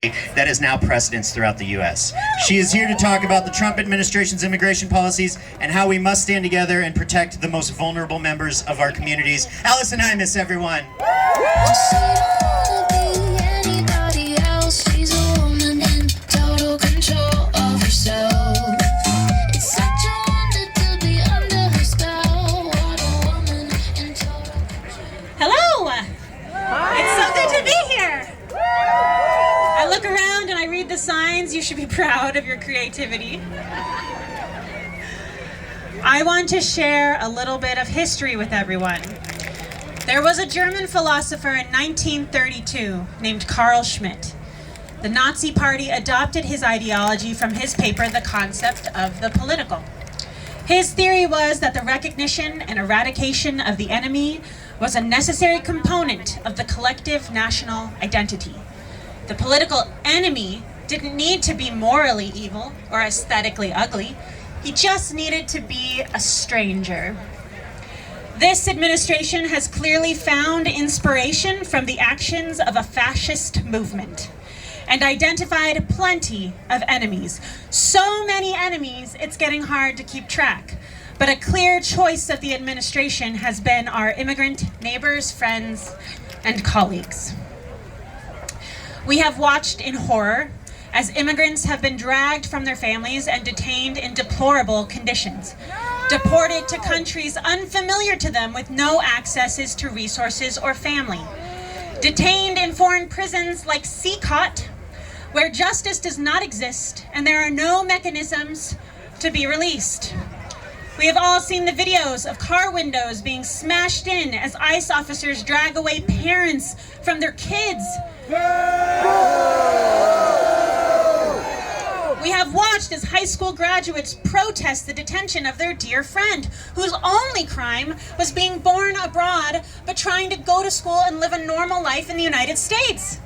that is now precedence throughout the U.S. She is here to talk about the Trump administration's immigration policies and how we must stand together and protect the most vulnerable members of our communities. Allison Heimes, everyone. Hello! It's so good to be here. I look around and I read the signs. You should be proud of your creativity. I want to share a little bit of history with everyone. There was a German philosopher in 1932 named Carl Schmitt. The Nazi Party adopted his ideology from his paper, The Concept of the Political. His theory was that the recognition and eradication of the enemy was a necessary component of the collective national identity. The political enemy didn't need to be morally evil or aesthetically ugly. He just needed to be a stranger. This administration has clearly found inspiration from the actions of a fascist movement and identified plenty of enemies. So many enemies, it's getting hard to keep track. But a clear choice of the administration has been our immigrant neighbors, friends, and colleagues. We have watched in horror as immigrants have been dragged from their families and detained in deplorable conditions, deported to countries unfamiliar to them with no accesses to resources or family, detained in foreign prisons like CCOT, where justice does not exist and there are no mechanisms to be released. We have all seen the videos of car windows being smashed in as ICE officers drag away parents from their kids. We have watched as high school graduates protest the detention of their dear friend, whose only crime was being born abroad but trying to go to school and live a normal life in the United States.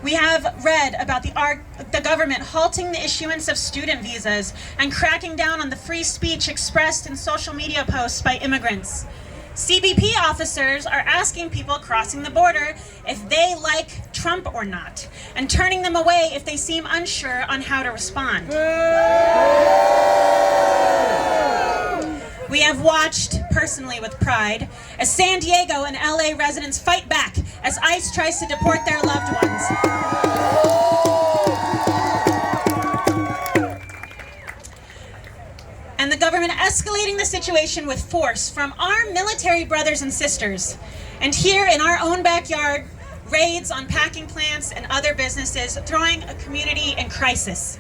We have read about the government halting the issuance of student visas and cracking down on the free speech expressed in social media posts by immigrants. CBP officers are asking people crossing the border if they like Trump or not, and turning them away if they seem unsure on how to respond. We have watched, personally with pride, as San Diego and LA residents fight back as ICE tries to deport their loved ones. And the government escalating the situation with force from our military brothers and sisters. And here in our own backyard, raids on packing plants and other businesses, throwing a community in crisis.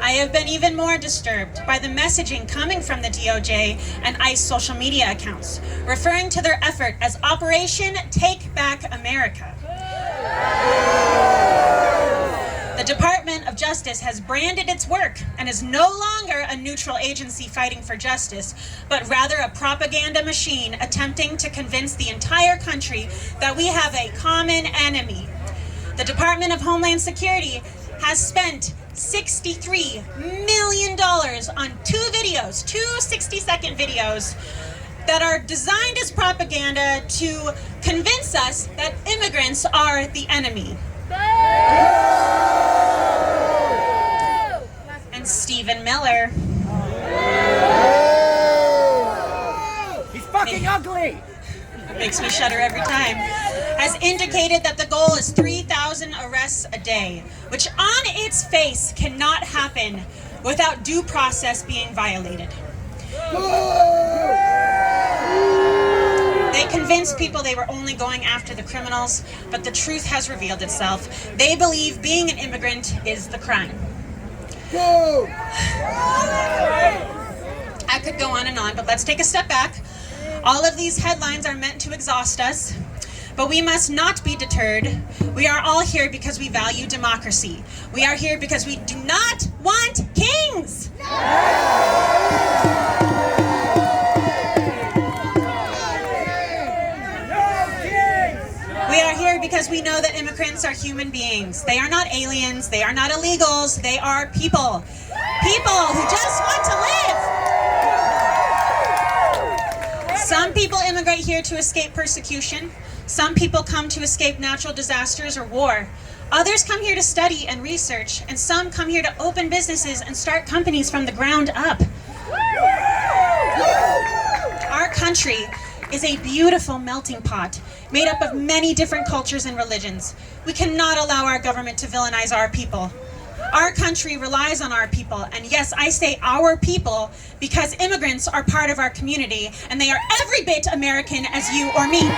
I have been even more disturbed by the messaging coming from the DOJ and ICE social media accounts, referring to their effort as Operation Take Back America. The Department of Justice has branded its work and is no longer a neutral agency fighting for justice, but rather a propaganda machine attempting to convince the entire country that we have a common enemy. The Department of Homeland Security has spent $63 million on two 60-second videos that are designed as propaganda to convince us that immigrants are the enemy. And Stephen Miller, he's fucking ugly! It makes me shudder every time, has indicated that the goal is 3,000 arrests a day, which on its face cannot happen without due process being violated. They convinced people they were only going after the criminals, but the truth has revealed itself. They believe being an immigrant is the crime. I could go on and on, but let's take a step back. All of these headlines are meant to exhaust us, but we must not be deterred. We are all here because we value democracy. We are here because we do not want kings. We are here because we know that immigrants are human beings. They are not aliens. They are not illegals. They are people. People who just want to live. Some people immigrate here to escape persecution. Some people come to escape natural disasters or war. Others come here to study and research, and some come here to open businesses and start companies from the ground up. Our country is a beautiful melting pot made up of many different cultures and religions. We cannot allow our government to villainize our people. Our country relies on our people, and yes, I say our people because immigrants are part of our community and they are every bit American as you or me.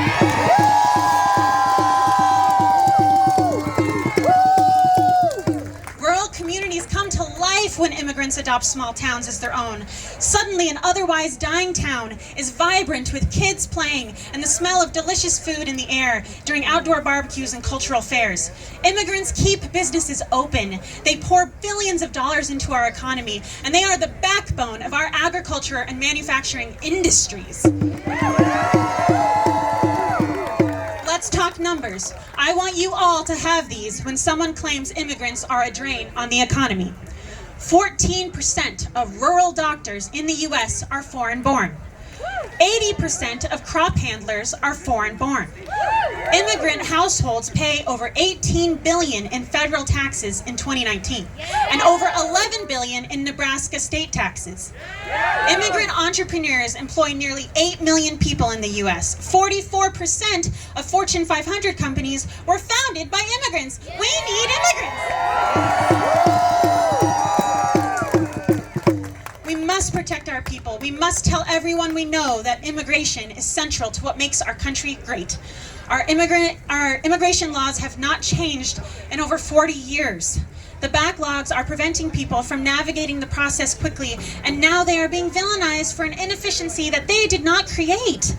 Rural communities come to life when immigrants adopt small towns as their own. Suddenly, an otherwise dying town is vibrant with kids playing and the smell of delicious food in the air during outdoor barbecues and cultural fairs. Immigrants keep businesses open. They pour billions of dollars into our economy, and they are the backbone of our agriculture and manufacturing industries. Let's talk numbers. I want you all to have these when someone claims immigrants are a drain on the economy. 14% of rural doctors in the US are foreign-born. 80% of crop handlers are foreign-born. Immigrant households pay over $18 billion in federal taxes in 2019 and over $11 billion in Nebraska state taxes. Immigrant entrepreneurs employ nearly 8 million people in the US. 44% of Fortune 500 companies were founded by immigrants. We need immigrants. We must protect our people. We must tell everyone we know that immigration is central to what makes our country great. Our immigration laws have not changed in over 40 years. The backlogs are preventing people from navigating the process quickly, and now they are being villainized for an inefficiency that they did not create.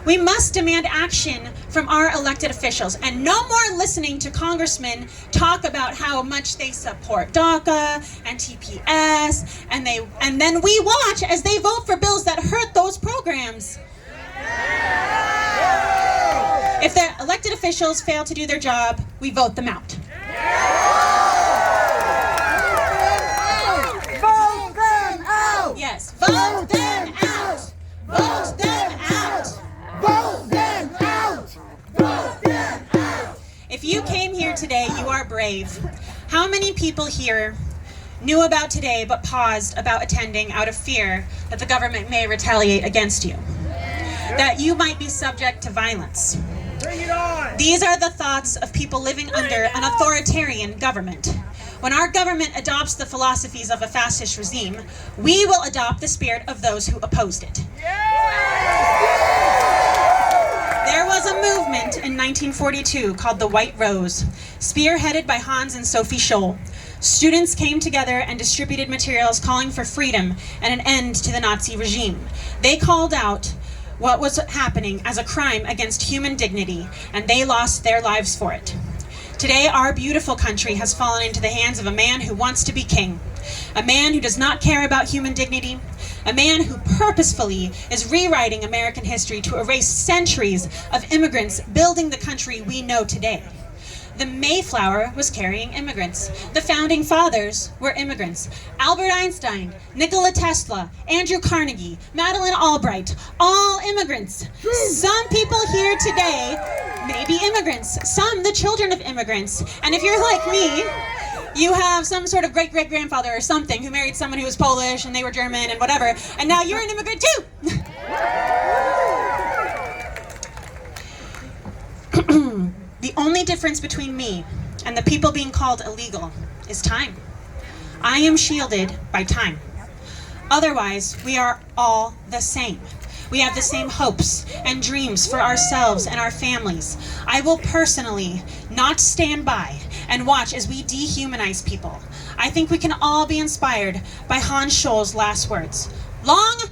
We must demand action from our elected officials, and no more listening to congressmen talk about how much they support DACA and TPS, and then we watch as they vote for bills that hurt those programs. If their elected officials fail to do their job, we vote them out. Vote them out! Yes, vote them out! Vote them out! Vote them out! Vote them out! If you came here today, you are brave. How many people here knew about today but paused about attending out of fear that the government may retaliate against you? That you might be subject to violence? Bring it on! These are the thoughts of people living under an authoritarian government. When our government adopts the philosophies of a fascist regime, we will adopt the spirit of those who opposed it. There was a movement in 1942 called the White Rose, spearheaded by Hans and Sophie Scholl. Students came together and distributed materials calling for freedom and an end to the Nazi regime. They called out what was happening as a crime against human dignity, and they lost their lives for it. Today, our beautiful country has fallen into the hands of a man who wants to be king, a man who does not care about human dignity, a man who purposefully is rewriting American history to erase centuries of immigrants building the country we know today. The Mayflower was carrying immigrants. The founding fathers were immigrants. Albert Einstein, Nikola Tesla, Andrew Carnegie, Madeleine Albright, all immigrants. Some people here today may be immigrants, some the children of immigrants. And if you're like me, you have some sort of great-great-grandfather or something who married someone who was Polish and they were German and whatever, and now you're an immigrant too. The only difference between me and the people being called illegal is time. I am shielded by time. Otherwise, we are all the same. We have the same hopes and dreams for ourselves and our families. I will personally not stand by and watch as we dehumanize people. I think we can all be inspired by Hans Scholl's last words. Long